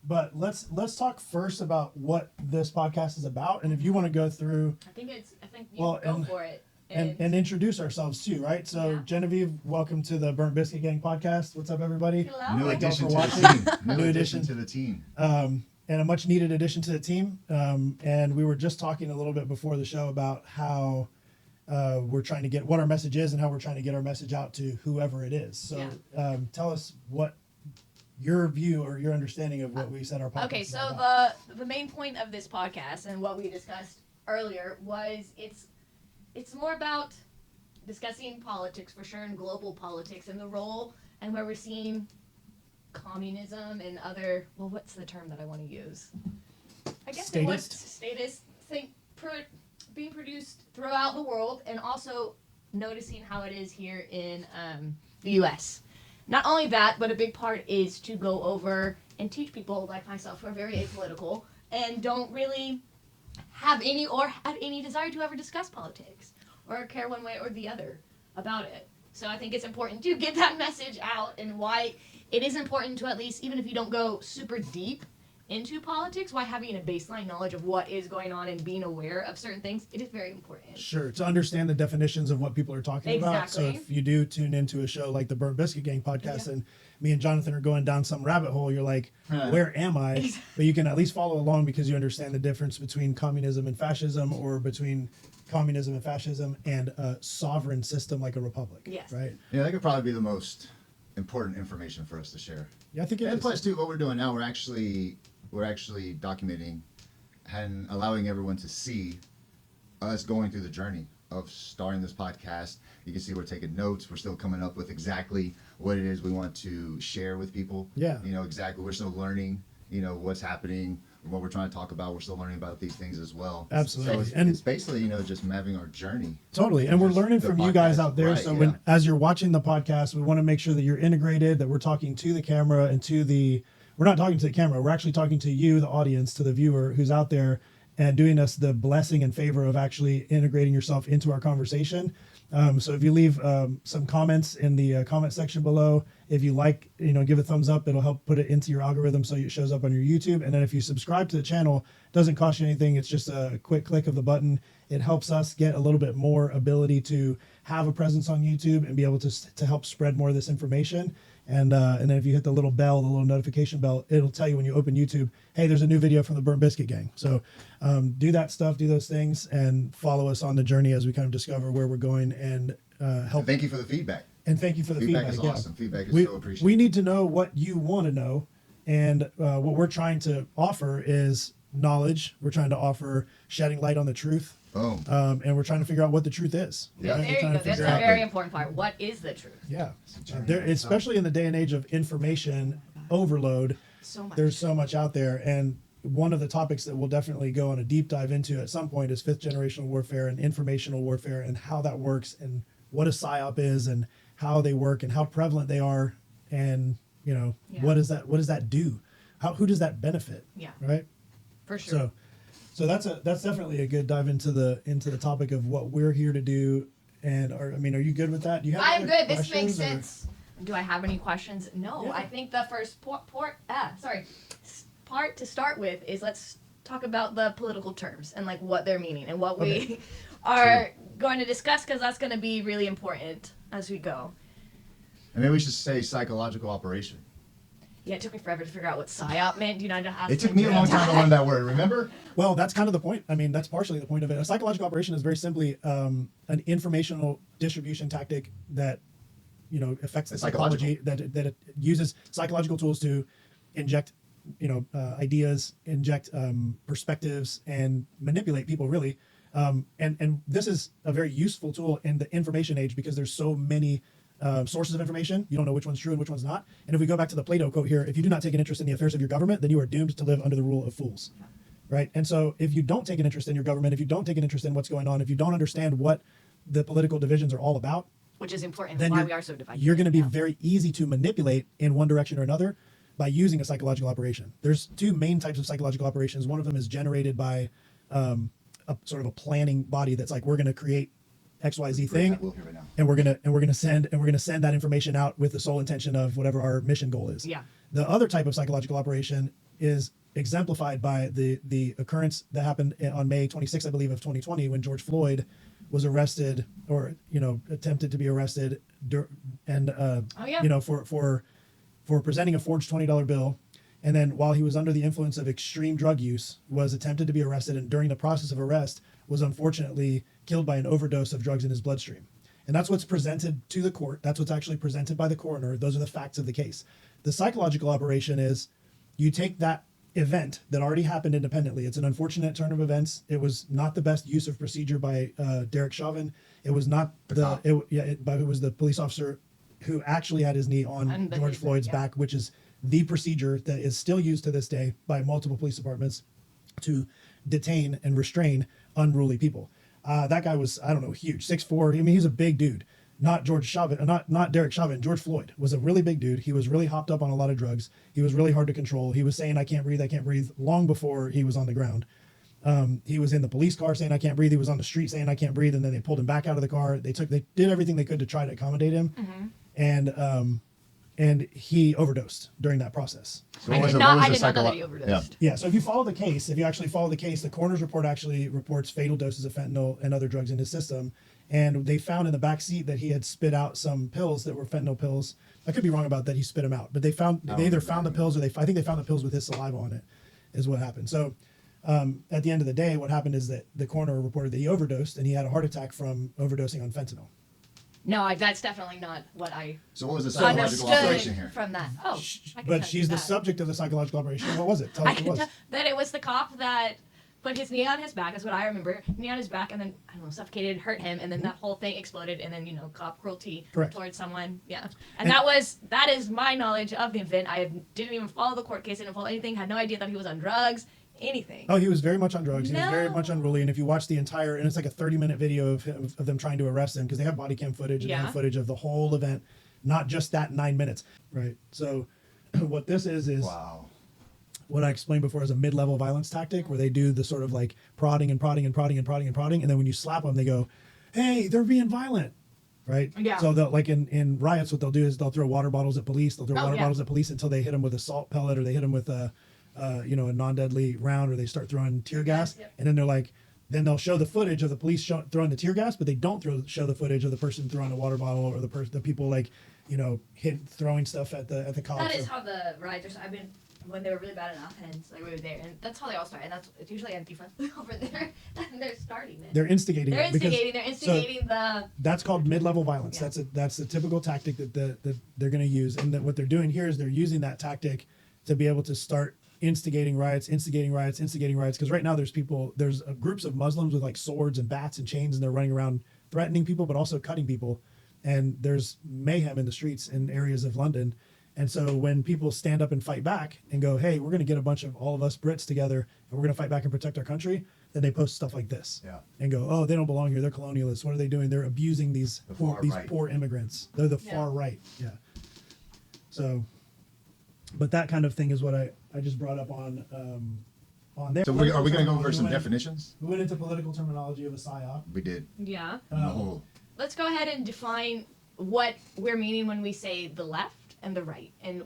But let's talk first about what this podcast is about, and if you want to go through. I think you go for it. And introduce ourselves too, right? So Yeah. Genevieve, welcome to the Burnt Biscuit Gang podcast. What's up, everybody? Hello. New addition to watching. the team. New New addition addition. to the team. And a much needed addition to the team. And we were just talking a little bit before the show about how we're trying to get what our message is and how we're trying to get our message out to whoever it is. So tell us what your view or your understanding of what we said our podcast. Okay, is so about. the main point of this podcast and what we discussed earlier was it's more about discussing politics for sure, and global politics and the role and where we're seeing communism and other, well, what's the term that I want to use? I guess statist thing being produced throughout the world, and also noticing how it is here in the U.S. Not only that, but a big part is to go over and teach people like myself who are very apolitical and don't really have any desire to ever discuss politics or care one way or the other about it. So I think it's important to get that message out, and why it is important to, at least, even if you don't go super deep into politics, why having a baseline knowledge of what is going on and being aware of certain things, it is very important. Sure, to understand the definitions of what people are talking about. So if you do tune into a show like the Burnt Biscuit Gang podcast and me and Jonathan are going down some rabbit hole, you're like, where am I? But you can at least follow along because you understand the difference between communism and fascism, or between communism and fascism and a sovereign system like a republic. Yes. Right? Yeah, that could probably be the most important information for us to share. Yeah, I think it And is. plus, too, what we're doing now, we're actually documenting and allowing everyone to see us going through the journey of starting this podcast. You can see we're taking notes. We're still coming up with exactly what it is we want to share with people. Yeah. You know, exactly. We're still learning, what's happening, what we're trying to talk about. We're still learning about these things as well. Absolutely. So And it's basically, just having our journey. Totally. And we're learning The from you guys podcast, out there. right, So yeah. as you're watching the podcast, we want to make sure that you're integrated, that we're talking to the camera and we're not talking to the camera. We're actually talking to you, the audience, to the viewer who's out there, and doing us the blessing and favor of actually integrating yourself into our conversation. So if you leave some comments in the comment section below, if you like, give a thumbs up, it'll help put it into your algorithm so it shows up on your YouTube. And then if you subscribe to the channel, it doesn't cost you anything. It's just a quick click of the button. It helps us get a little bit more ability to have a presence on YouTube and be able to help spread more of this information. And then if you hit the little bell, the little notification bell, it'll tell you when you open YouTube, hey, there's a new video from the Burnt Biscuit Gang. So do that stuff, do those things, and follow us on the journey as we kind of discover where we're going and help. And thank you for the feedback. And thank you for the feedback. Feedback is awesome. Feedback is so appreciated. We need to know what you want to know. And what we're trying to offer is knowledge. We're trying to offer shedding light on the truth. Boom. And we're trying to figure out what the truth is. Yeah. There you go. That's a very important part. What is the truth? Yeah. Especially in the day and age of information overload, So much. there's so much out there. And one of the topics that we'll definitely go on a deep dive into at some point is fifth generational warfare and informational warfare, and how that works, and what a PSYOP is, and how they work, and how prevalent they are, and what does that do? Who does that benefit? Yeah. Right? For sure. So that's definitely a good dive into the topic of what we're here to do. And are you good with that? Do you have I'm any good. This makes questions, or- sense. Do I have any questions? No. Yeah. I think the first part to start with is, let's talk about the political terms and like what they're meaning and what we are going to discuss, because that's going to be really important as we go. And maybe we should say psychological operation. Yeah, it took me forever to figure out what PSYOP meant. You know, I have It took me a long time to learn that word, remember? Well, that's kind of the point. That's partially the point of it. A psychological operation is very simply an informational distribution tactic that, affects the psychology, that it uses psychological tools to inject, ideas, inject perspectives, and manipulate people, really. And this is a very useful tool in the information age, because there's so many sources of information. You don't know which one's true and which one's not. And if we go back to the Plato quote here, if you do not take an interest in the affairs of your government, then you are doomed to live under the rule of fools. Right? And so if you don't take an interest in your government, if you don't take an interest in what's going on, if you don't understand what the political divisions are all about, which is important, then why we are so divided. you're going to be very easy to manipulate in one direction or another by using a psychological operation. There's two main types of psychological operations. One of them is generated by a sort of a planning body that's like, we're going to create XYZ thing, and we're gonna send that information out with the sole intention of whatever our mission goal is. Yeah. The other type of psychological operation is exemplified by the occurrence that happened on May 26th, I believe, of 2020, when George Floyd was arrested, or attempted to be arrested, and for presenting a forged $20 bill, and then while he was under the influence of extreme drug use, was attempted to be arrested, and during the process of arrest was unfortunately killed by an overdose of drugs in his bloodstream. And that's what's presented to the court. That's what's actually presented by the coroner. Those are the facts of the case. The psychological operation is you take that event that already happened independently. It's an unfortunate turn of events. It was not the best use of procedure by Derek Chauvin. It was not but it was the police officer who actually had his knee on George Floyd's back, which is the procedure that is still used to this day by multiple police departments to detain and restrain unruly people. That guy was, I don't know, huge, 6'4". I mean, he's a big dude. Not George Chauvin, not Derek Chauvin. George Floyd was a really big dude. He was really hopped up on a lot of drugs. He was really hard to control. He was saying, I can't breathe, long before he was on the ground. He was in the police car saying, I can't breathe. He was on the street saying, I can't breathe. And then they pulled him back out of the car. They did everything they could to try to accommodate him. Mm-hmm. And he overdosed during that process. So I did not know that he overdosed. Yeah. So if you actually follow the case, the coroner's report actually reports fatal doses of fentanyl and other drugs in his system. And they found in the back seat that he had spit out some pills that were fentanyl pills. I could be wrong about that. He spit them out, but they either found the pills, or I think they found the pills with his saliva on it, is what happened. So at the end of the day, what happened is that the coroner reported that he overdosed, and he had a heart attack from overdosing on fentanyl. No, that's definitely not what I. So what was the psychological operation here? From that? Oh, but she's the subject of the psychological operation. What was it? Tell us what it was. That it was the cop that put his knee on his back. That's what I remember. Knee on his back, and then suffocated, hurt him, and then that whole thing exploded, and then cop cruelty towards someone. Yeah, and that is my knowledge of the event. I didn't even follow the court case. Didn't follow anything. Had no idea that he was on drugs. Anything. Oh, he was very much on drugs. He was very much unruly. And if you watch the entire, and it's like a 30-minute video of them trying to arrest him, because they have body cam footage and they have footage of the whole event, not just that 9 minutes. Right. So what this is wow. What I explained before is a mid-level violence tactic, where they do the sort of like prodding. And then when you slap them, they go, hey, they're being violent. Right. Yeah. So they'll, like in riots, what they'll do is they'll throw water bottles at police. They'll throw water bottles at police until they hit them with a salt pellet, or they hit them with a non-deadly round, or they start throwing tear gas. Yep. And then then they'll show the footage of the police throwing the tear gas, but they don't show the footage of the person throwing the water bottle, or the people throwing stuff at the cops. That is how the riots. When they were really bad in Athens, we were there, and that's how they all start. And it's usually Antifa over there, and they're starting it. They're instigating. They're instigating the. That's called mid-level violence. Yeah. That's the typical tactic that they're going to use, and what they're doing here is they're using that tactic to be able to start instigating riots, because right now there's groups of Muslims with like swords and bats and chains, and they're running around threatening people, but also cutting people, and there's mayhem in the streets in areas of London. And so when people stand up and fight back and go, hey, we're going to get a bunch of all of us Brits together and we're going to fight back and protect our country, then they post stuff like this and go, oh, they don't belong here, they're colonialists, what are they doing? They're abusing these poor immigrants. They're the far right. Yeah. So, but that kind of thing is what I just brought up on there. So are we going to go over some definitions? We went into political terminology of a PSYOP. We did. Yeah. Let's go ahead and define what we're meaning when we say the left and the right, and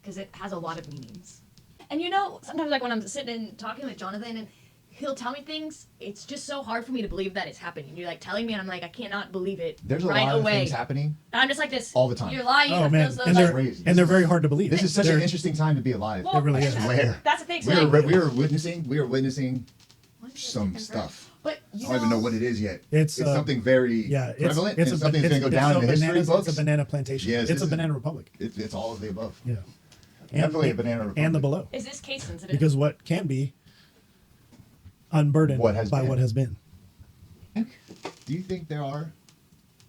because it has a lot of meanings. And sometimes when I'm sitting and talking with Jonathan, and he'll tell me things, it's just so hard for me to believe that it's happening. You're telling me, and I'm I cannot believe it. There's right a lot away. of things happening. And I'm just like this all the time. You're lying. Oh man, and they're very hard to believe. This is such an interesting time to be alive. Well, it really is. That's the thing. So we are witnessing some stuff. But I don't even know what it is yet. It's something very prevalent. It's something that's going to go down in the history books. It's a banana plantation. Yes, it's a banana republic. It's all of the above. Yeah. Definitely a banana republic. And the below. Is this case sensitive? Because what can be unburdened what has been. Do you think there are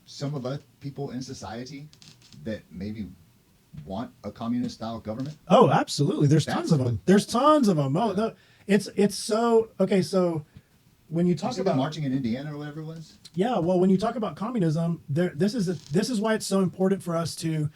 some of us people in society that maybe want a communist style government? Oh, absolutely. There's tons of them. Oh, no, it's so okay. So when you talk about marching in Indiana or whatever it was, well, when you talk about communism, this is why it's so important for us to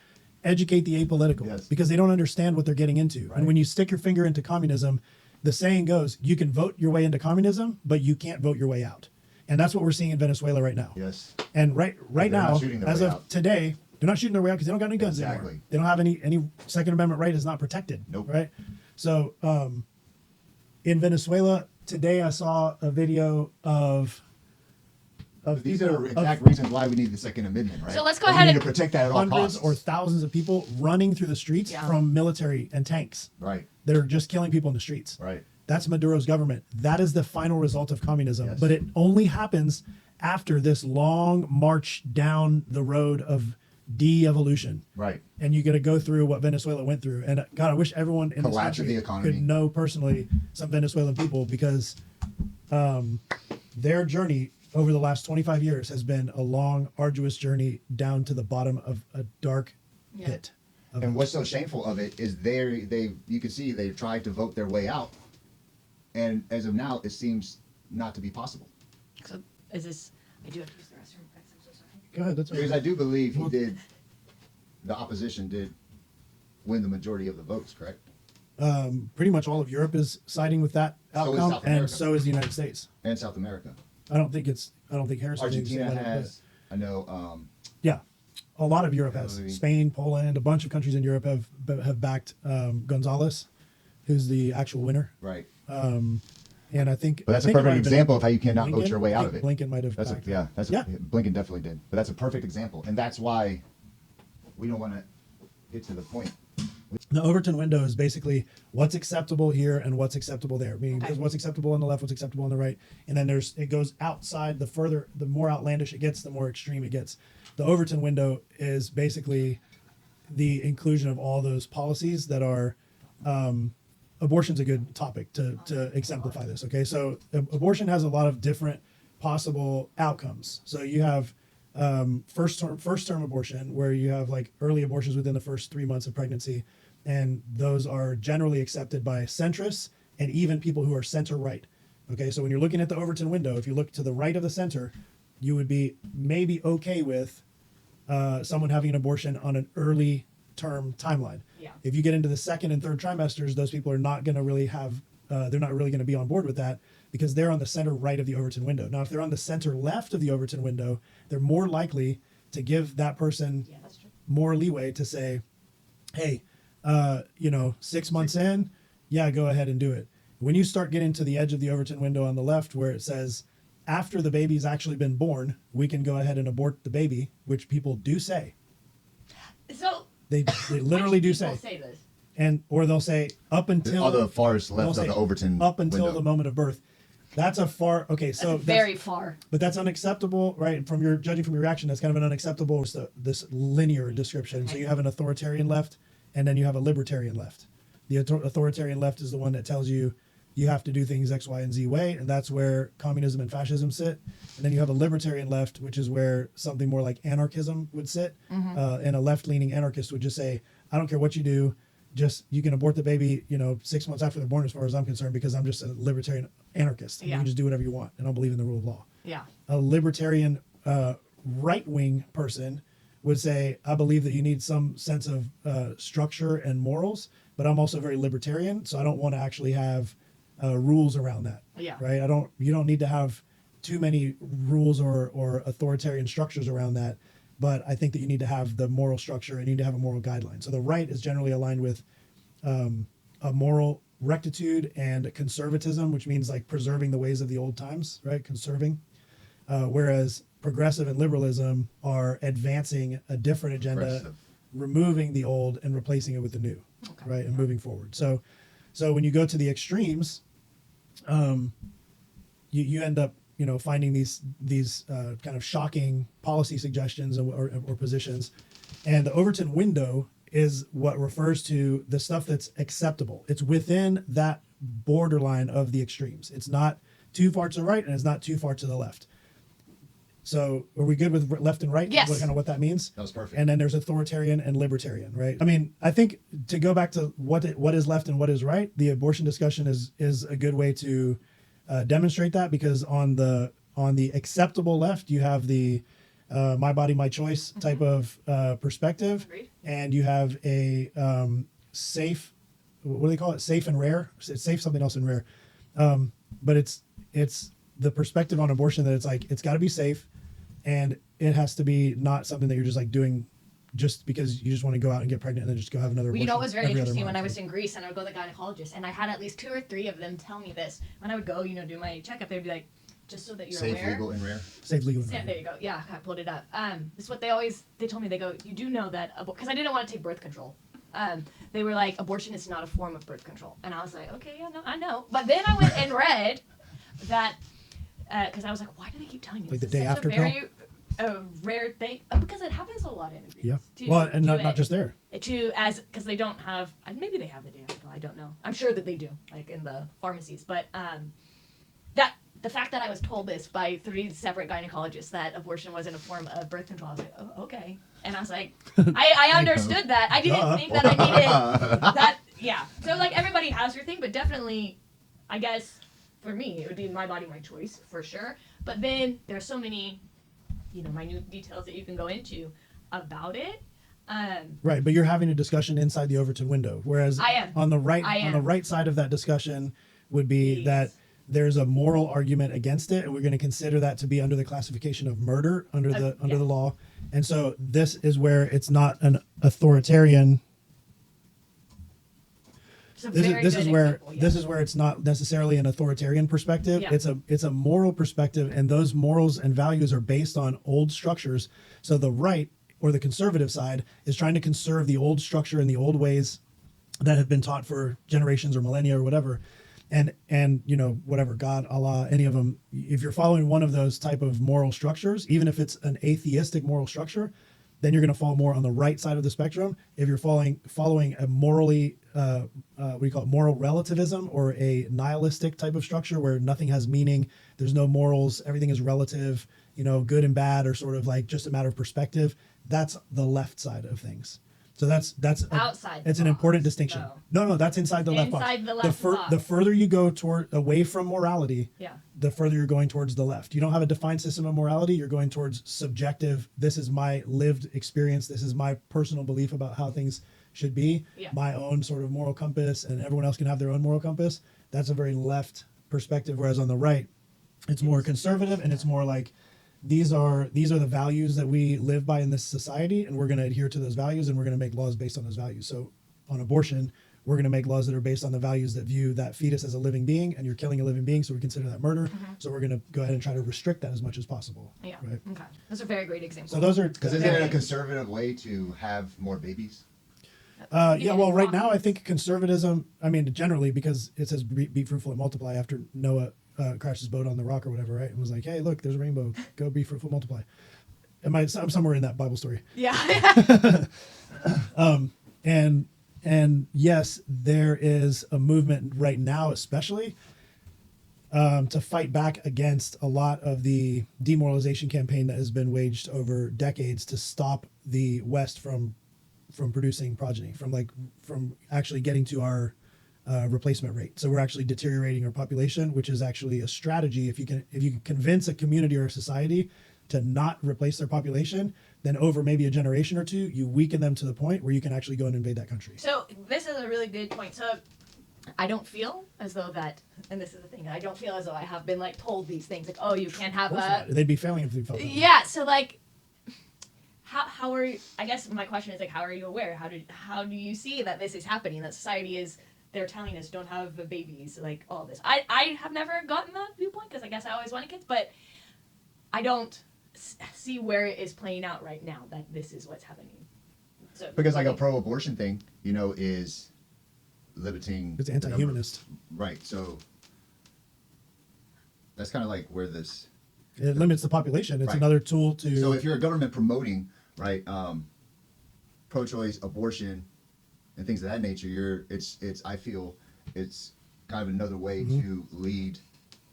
educate the apolitical, because they don't understand what they're getting into. Right. And when you stick your finger into communism, the saying goes, you can vote your way into communism, but you can't vote your way out. And that's what we're seeing in Venezuela right now. Yes. And right now, as of today, They're not shooting their way out because they don't got any guns anymore. Exactly. They don't have any Second Amendment right is not protected. Nope. Right. So in Venezuela today, I saw a video of These people- are exact reasons why we need the Second Amendment, right? So let's go And ahead we need and- to protect that at all hundreds costs. or thousands of people running through the streets Yeah. from military and tanks Right. that are just killing people in the streets. Right. That's Maduro's government. That is the final result of communism. Yes. But it only happens after this long march down the road of de-evolution. Right. And you got to go through what Venezuela went through. And God, I wish everyone in this Collapse of country the economy. could know personally some Venezuelan people, because their journey over the last 25 years has been a long, arduous journey down to the bottom of a dark pit. And what's so shameful of it is you can see they tried to vote their way out, and as of now, it seems not to be possible. So is this? I do have to use the restroom. Guys, I'm so sorry. Go ahead. That's Because right. I do believe the opposition did win the majority of the votes, correct? Pretty much all of Europe is siding with that So is outcome, South and America. so is the United States. And South America. I don't think Harris. Argentina has, I know, Yeah, a lot of Europe has. Italy. Spain, Poland, a bunch of countries in Europe have backed Gonzalez, who's the actual winner. right. And I think. But that's I a think it might perfect have been example of how you cannot vote Blinken. your way I out of think it. Blinken might have. That's backed yeah. it. That's Yeah. Blinken definitely did. But that's a perfect example, and that's why we don't want to get to the point. The Overton window is basically what's acceptable here and what's acceptable there. Meaning Okay. what's acceptable on the left, what's acceptable on the right, and then it goes outside. The more outlandish it gets, the more extreme it gets. The Overton window is basically the inclusion of all those policies that are. Abortion's a good topic to exemplify this. Okay, so abortion has a lot of different possible outcomes. So you have first term abortion, where you have like early abortions within the first 3 months of pregnancy, and those are generally accepted by centrists and even people who are center right. Okay, so when you're looking at the Overton window, if you look to the right of the center, you would be maybe okay with someone having an abortion on an early term timeline. Yeah. If you get into the second and third trimesters, those people are not going to really have, they're not really going to be on board with that, because they're on the center right of the Overton window. Now, if they're on the center left of the Overton window, they're more likely to give that person Yeah, that's true. more leeway to say, hey, 6 months in, yeah, go ahead and do it. When you start getting to the edge of the Overton window on the left, where it says, after the baby's actually been born, we can go ahead and abort the baby, which people do say. So They literally do which say. people say this. Or they'll say up until On the farthest they'll left of say the Overton up until window. the moment of birth. That's a far okay. So That's very far. but that's unacceptable, right? From your judging from your reaction, that's kind of an unacceptable this linear description. So you have an authoritarian left, and then you have a libertarian left. The authoritarian left is the one that tells you you have to do things X, Y, and Z way, and that's where communism and fascism sit. And then you have a libertarian left, which is where something more like anarchism would sit. And a left-leaning anarchist would just say, I don't care what you do, just you can abort the baby, 6 months after they're born, as far as I'm concerned, because I'm just a libertarian anarchist. And You Yeah. can just do whatever you want, and I don't believe in the rule of law. Yeah. A libertarian right-wing person would say, I believe that you need some sense of structure and morals, but I'm also very libertarian, so I don't want to actually have rules around that. Yeah. Right. You don't need to have too many rules or authoritarian structures around that. But I think that you need to have the moral structure and you need to have a moral guideline. So the right is generally aligned with a moral rectitude and conservatism, which means like preserving the ways of the old times, right? Conserving. Whereas progressive and liberalism are advancing a different agenda, Progressive. removing the old and replacing it with the new, Okay. right? And moving forward. So when you go to the extremes, you end up finding these kind of shocking policy suggestions or positions, and the Overton window is what refers to the stuff that's acceptable. It's within that borderline of the extremes. It's not too far to the right and it's not too far to the left. So are we good with left and right? Yes. What that means? That was perfect. And then there's authoritarian and libertarian, right? I mean, I think to go back to what is left and what is right, the abortion discussion is a good way to demonstrate that, because on the acceptable left, you have the my body, my choice type of perspective, Agreed. and you have a safe, what do they call it? Safe and rare. It's safe something else and rare, but it's the perspective on abortion that it's like it's got to be safe, and it has to be not something that you're just like doing just because you just want to go out and get pregnant and then just go have another Well, abortion. you know, it was very every other interesting when month. I was in Greece and I would go to the gynecologist, and I had at least 2 or 3 of them tell me this. When I would go, do my checkup, they'd be like, just so that you're Safe, aware. legal, and rare. Safe, legal, and Yeah, rare. there you go. Yeah, I pulled it up. This is what they told me. They go, you do know that, because I didn't want to take birth control. They were like, abortion is not a form of birth control. And I was like, okay, yeah, no, I know. But then I went and read that, because I was like, why do they keep telling me Like this? the day It's such after a very rare thing. Because it happens a lot in Greece. Yeah. To Well, and do not just there. because they don't have, and maybe they have the day after pill, I don't know. I'm sure that they do, like in the pharmacies. But the fact that I was told this by 3 separate gynecologists that abortion wasn't a form of birth control, I was like, oh, okay. And I was like, I understood that. I didn't think that I needed that. Yeah. So like everybody has their thing, but definitely, I guess for me, it would be my body, my choice for sure. But then there's so many, minute details that you can go into about it. Right, but you're having a discussion inside the Overton window, whereas I am. on the right I on the am. right side of that discussion would be Please. that there's a moral argument against it, and we're going to consider that to be under the classification of murder under the yeah. law. And so this is where it's not an authoritarian. It's a This very is good where example, yeah. this is where it's not necessarily an authoritarian perspective. Yeah. It's a moral perspective, and those morals and values are based on old structures. So the right or the conservative side is trying to conserve the old structure and the old ways that have been taught for generations or millennia or whatever. And whatever, God, Allah, any of them, if you're following one of those type of moral structures, even if it's an atheistic moral structure, then you're going to fall more on the right side of the spectrum. If you're following a morally, moral relativism, or a nihilistic type of structure where nothing has meaning, there's no morals, everything is relative, good and bad, or sort of like just a matter of perspective, that's the left side of things. So that's Outside the It's an box, important distinction. though. No, that's inside the left box. Inside the left box. The further you go away from morality, Yeah. the further you're going towards the left. You don't have a defined system of morality. You're going towards subjective. This is my lived experience. This is my personal belief about how things should be. Yeah. My own sort of moral compass, and everyone else can have their own moral compass. That's a very left perspective. Whereas on the right, it's more conservative, and it's more like, these are the values that we live by in this society, and we're going to adhere to those values, and we're going to make laws based on those values. So on abortion, we're going to make laws that are based on the values that view that fetus as a living being, and you're killing a living being, so we consider that murder. So we're going to go ahead and try to restrict that as much as possible. Yeah. Right? Okay. That's a very great example. So those are Because isn't it a conservative way to have more babies? yeah. Well, right now I think conservatism. I mean, generally, because it says be fruitful and multiply after Noah crashed his boat on the rock or whatever, right? And was like, hey, look, there's a rainbow. Go be fruitful, multiply. I'm somewhere in that Bible story. Yeah. And yes, there is a movement right now, especially to fight back against a lot of the demoralization campaign that has been waged over decades to stop the West from producing progeny, from actually getting to our replacement rate. So we're actually deteriorating our population, which is actually a strategy. If you can convince a community or a society to not replace their population, then over maybe a generation or two, you weaken them to the point where you can actually go and invade that country. So this is a really good point. So I don't feel as though that, and this is the thing, I don't feel as though I have been told these things, oh, you can't have Of course not. They'd be failing if they felt that way. Yeah. So how are you, I guess my question is how are you aware? How do you see that this is happening? That society is, they're telling us don't have babies, all this. I have never gotten that viewpoint because I guess I always wanted kids, but I don't see where it is playing out right now that this is what's happening. So Because a pro-abortion thing, is limiting. It's the number- anti-humanist. Right. So that's kind of where this. It limits the population. It's Right. another tool to. So if you're a government promoting, right, pro-choice abortion and things of that nature, I feel it's kind of another way to lead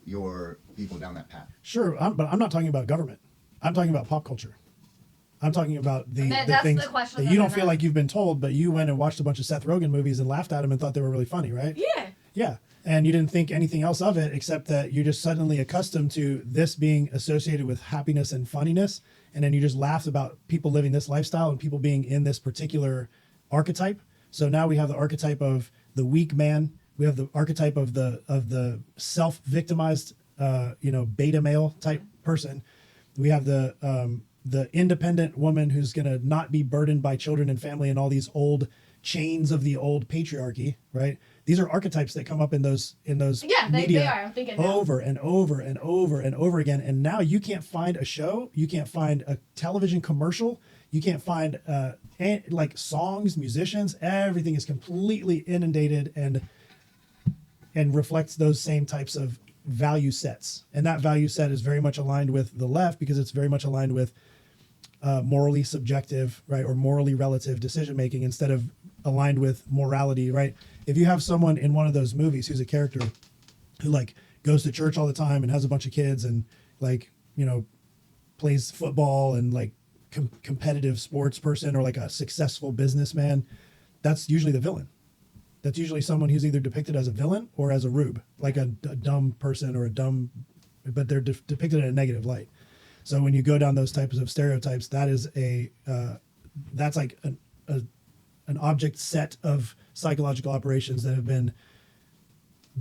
your people down that path. Sure, but I'm not talking about government. I'm talking about pop culture. I'm talking about the that's things the question that that you don't I'm feel at. like you've been told, but you went and watched a bunch of Seth Rogen movies and laughed at them and thought they were really funny, right? Yeah. Yeah. And you didn't think anything else of it except that you're just suddenly accustomed to this being associated with happiness and funniness. And then you just laughed about people living this lifestyle and people being in this particular archetype. So now we have the archetype of the weak man. We have the archetype of the self-victimized, beta male type person. We have the the independent woman who's going to not be burdened by children and family and all these old chains of the old patriarchy, right? These are archetypes that come up in those Yeah, media they are. I'm thinking now. over and over and over and over again. And now you can't find a show, you can't find a television commercial, you can't find like songs, musicians. Everything is completely inundated and reflects those same types of value sets. And that value set is very much aligned with the left because it's very much aligned with morally subjective, right, or morally relative decision making instead of aligned with morality, right? If you have someone in one of those movies who's a character who like goes to church all the time and has a bunch of kids and like, you know, plays football and like competitive sports person or like a successful businessman, that's usually the villain. That's usually someone who's either depicted as a villain or as a rube, like a dumb person or but they're depicted in a negative light. So when you go down those types of stereotypes, that is that's like an object set of psychological operations that have been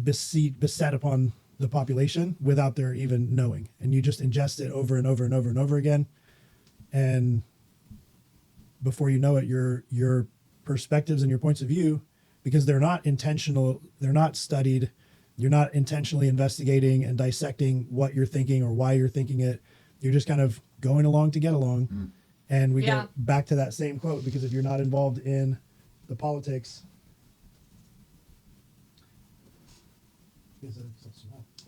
beset upon the population without their even knowing. And you just ingest it over and over and over and over again. And before you know it, your perspectives and your points of view, because they're not intentional, they're not studied, you're not intentionally investigating and dissecting what you're thinking or why you're thinking it. You're just kind of going along to get along. Mm. And we go back to that same quote, because if you're not involved in the politics, you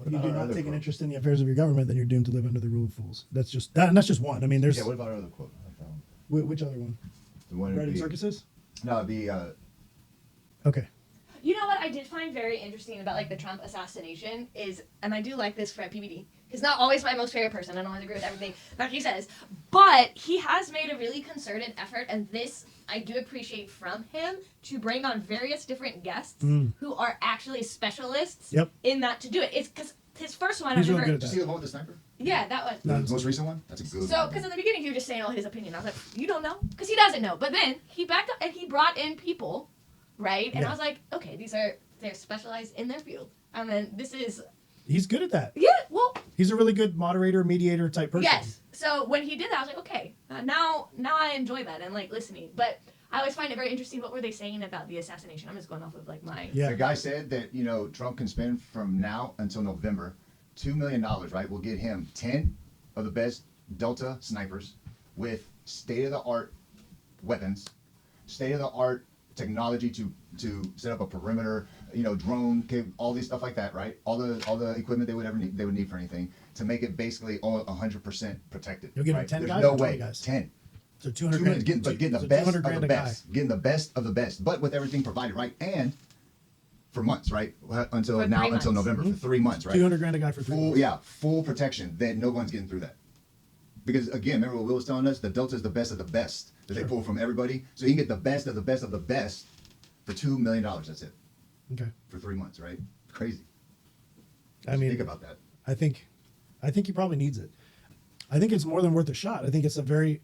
do not take an interest in the affairs of your government, then you're doomed to live under the rule of fools. That's just that, and that's just one. I mean, there's. Yeah. What about our other quote? Which other one? The one. Bread and circuses. No, the. Okay. You know what I did find very interesting about like the Trump assassination is, and I do like this for PBD, he's not always my most favorite person. I don't always agree with everything that he says, but he has made a really concerted effort, and this I do appreciate from him, to bring on various different guests who are actually specialists in that to do it. It's because his first one, he's really good at Did you see the one with the sniper? Yeah, that one. The most recent one? That's a good one. So, because in the beginning he was just saying all his opinion. I was like, you don't know? Because he doesn't know. But then he backed up and he brought in people, right? And I was like, okay, they're specialized in their field. And then this is... He's good at that. Yeah, well... He's a really good moderator, mediator type person. Yes. So when he did that, I was like, okay, now I enjoy that and like listening. But I always find it very interesting. What were they saying about the assassination? I'm just going off of like my... Yeah. The guy said that, you know, Trump can spend from now until November $2 million, right? Will get him 10 of the best Delta snipers with state-of-the-art weapons, state-of-the-art technology to set up a perimeter, you know, drone, all these stuff like that, right? All the equipment they would need for anything to make it basically all 100% protected. You'll give right? him 10 There's guys. No or 20 way, guys? 10. So 200 grand. Getting the best of the best, getting the best of the best, but with everything provided, right? And for months, right? Until November, for 3 months, right? 200 grand a guy for 3 months. Yeah, full protection. Then no one's getting through that. Because again, remember what Will was telling us? The Delta is the best of the best that they pull from everybody. So you can get the best of the best of the best for $2 million. That's it. Okay. For 3 months, right? Crazy. I mean, think about that. I think he probably needs it. I think it's more than worth a shot. I think it's a very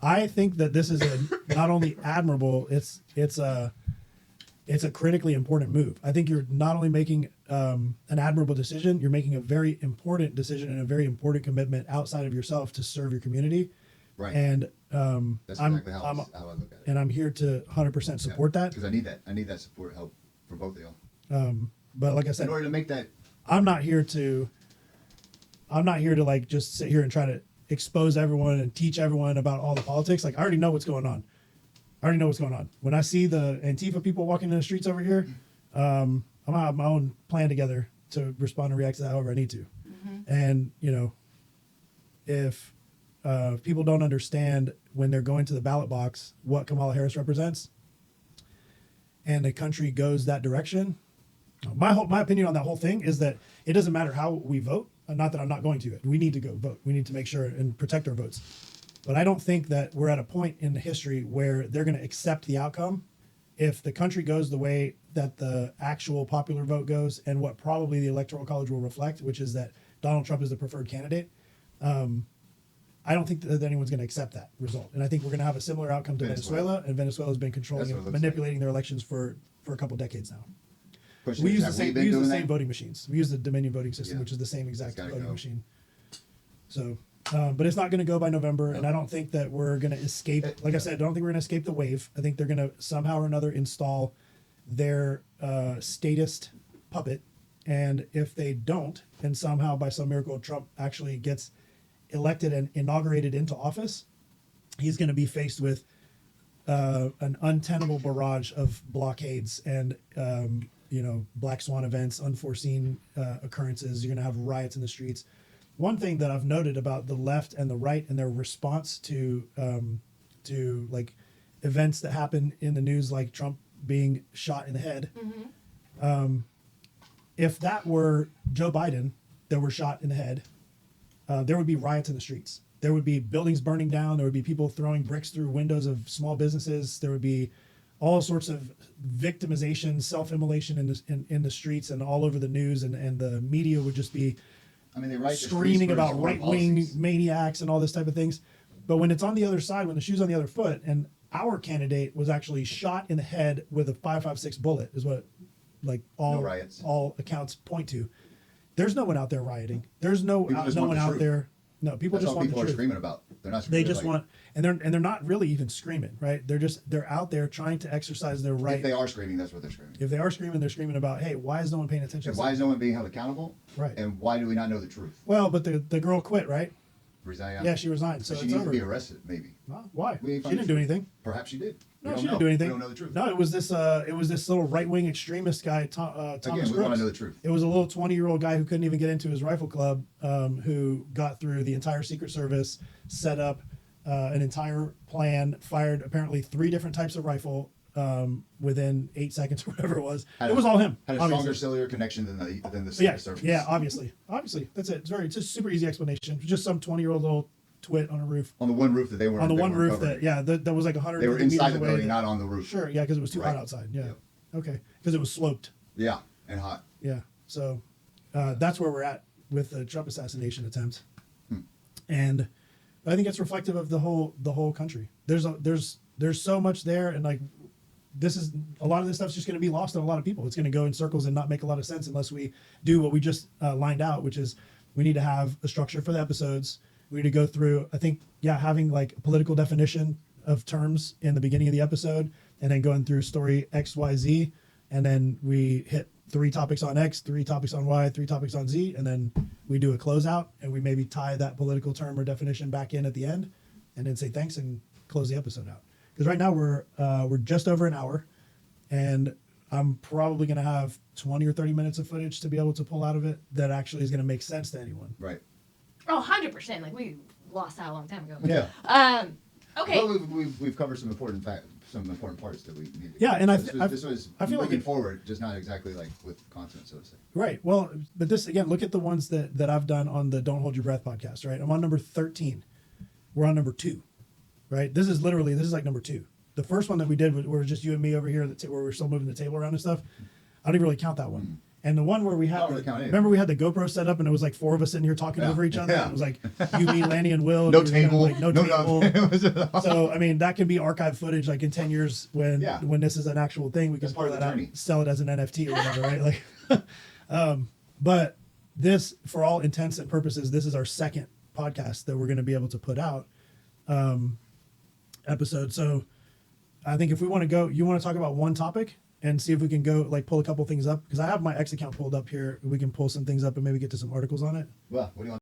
I think that this is not only admirable, it's a critically important move. I think you're not only making an admirable decision, you're making a very important decision and a very important commitment outside of yourself to serve your community. Right. And that's exactly how I look at it. And I'm here to 100% support that. Because I need that. I need that support, help for both of y'all. But like I said, in order to make that, I'm not here to like just sit here and try to expose everyone and teach everyone about all the politics. Like I already know what's going on. When I see the Antifa people walking in the streets over here, I'm gonna have my own plan together to respond and react to that however I need to. Mm-hmm. And you know, if people don't understand when they're going to the ballot box what Kamala Harris represents, and the country goes that direction, my opinion on that whole thing is that it doesn't matter how we vote. Not that I'm not going to. We need to go vote. We need to make sure and protect our votes. But I don't think that we're at a point in the history where they're going to accept the outcome. If the country goes the way that the actual popular vote goes and what probably the Electoral College will reflect, which is that Donald Trump is the preferred candidate, I don't think that anyone's going to accept that result. And I think we're going to have a similar outcome to Venezuela. And Venezuela's been controlling and manipulating their elections for a couple decades now. We use the same voting machines. We use the Dominion voting system, which is the same exact voting machine. So But it's not going to go by November, and I don't think that we're going to escape. Like I said, I don't think we're going to escape the wave. I think they're going to somehow or another install their statist puppet, and if they don't, and somehow by some miracle Trump actually gets elected and inaugurated into office, he's going to be faced with an untenable barrage of blockades and black swan events, unforeseen occurrences. You're going to have riots in the streets. One thing that I've noted about the left and the right and their response to like events that happen in the news, like Trump being shot in the head. If that were Joe Biden that were shot in the head, there would be riots in the streets. There would be buildings burning down. There would be people throwing bricks through windows of small businesses. There would be all sorts of victimization, self-immolation in the streets and all over the news, and the media would just be They write screaming about right-wing maniacs and all this type of things. But when it's on the other side, when the shoe's on the other foot, and our candidate was actually shot in the head with a 5.56 bullet, is what No riots. all accounts point to. There's no one out there rioting. There's no People just no want one the out truth. there. No, people That's just all want the people are truth. screaming about. They're not They screaming. just want, and they're not really even screaming, right? They're out there trying to exercise their right. If they are screaming, that's what they're screaming. If they are screaming, they're screaming about, hey, why is no one paying attention? And why is no one being held accountable? Right. And why do we not know the truth? Well, but the girl quit, right? Resign. Yeah, she resigned, so she it's needs over. to be arrested, maybe. Well, why? We She find didn't the do truth. anything. Perhaps she did. We No, don't she didn't know. do anything. We don't know the truth. No, it was this little right wing extremist guy, Thomas Again, we want Brooks. to know the truth. It was a little 20-year-old guy who couldn't even get into his rifle club, who got through the entire Secret Service, set up an entire plan, fired apparently 3 different types of rifle within 8 seconds or whatever it was. It was all him. Had a obviously. stronger cellular connection than the Yeah, Secret Service. yeah, obviously, that's it. It's a super easy explanation. Just some 20-year-old little twit on a roof. On the one roof that they were On the they one weren't roof covering. that was like 100. They were inside the away building, that- not on the roof. Sure, yeah, because it was too hot Right. outside. Yeah. Yep. Okay, because it was sloped. Yeah, and hot. Yeah. So that's where we're at with the Trump assassination attempt, and I think it's reflective of the whole country. There's so much there, and like this is a lot of this stuff's just going to be lost on a lot of people. It's going to go in circles and not make a lot of sense unless we do what we just lined out, which is we need to have a structure for the episodes. We need to go through. I think having like a political definition of terms in the beginning of the episode, and then going through story X, Y, Z, and then we hit 3 topics on X, 3 topics on Y, 3 topics on Z, and then we do a closeout, and we maybe tie that political term or definition back in at the end, and then say thanks and close the episode out. Because right now we're just over an hour, and I'm probably going to have 20 or 30 minutes of footage to be able to pull out of it that actually is going to make sense to anyone. Right. Oh, 100%. Like, we lost that a long time ago. Yeah. Okay. Well, we've covered some important parts that we needed. Yeah, and this was I feel like looking forward, just not exactly like with content, so to say. Right. Well, but this again, look at the ones that I've done on the Don't Hold Your Breath podcast, right? I'm on number 13. We're on number 2, right? This is like number 2. The first one that we did were just you and me over here where we're still moving the table around and stuff. I don't even really count that one. And the one where we had, remember we had the GoPro set up and it was like 4 of us sitting here talking over each other. Yeah. It was like you, me, Lanny, and Will. No and we were table. like, no table. No. So I mean, that can be archive footage. Like in 10 years, when this is an actual thing, we can That's part pull of that the out, journey. sell it as an NFT or whatever, right? Like, but this, for all intents and purposes, this is our second podcast that we're going to be able to put out episode. So I think if we want to go, you want to talk about one topic and see if we can go like pull a couple things up, because I have my X account pulled up here. We can pull some things up and maybe get to some articles on it. Well, what do you want?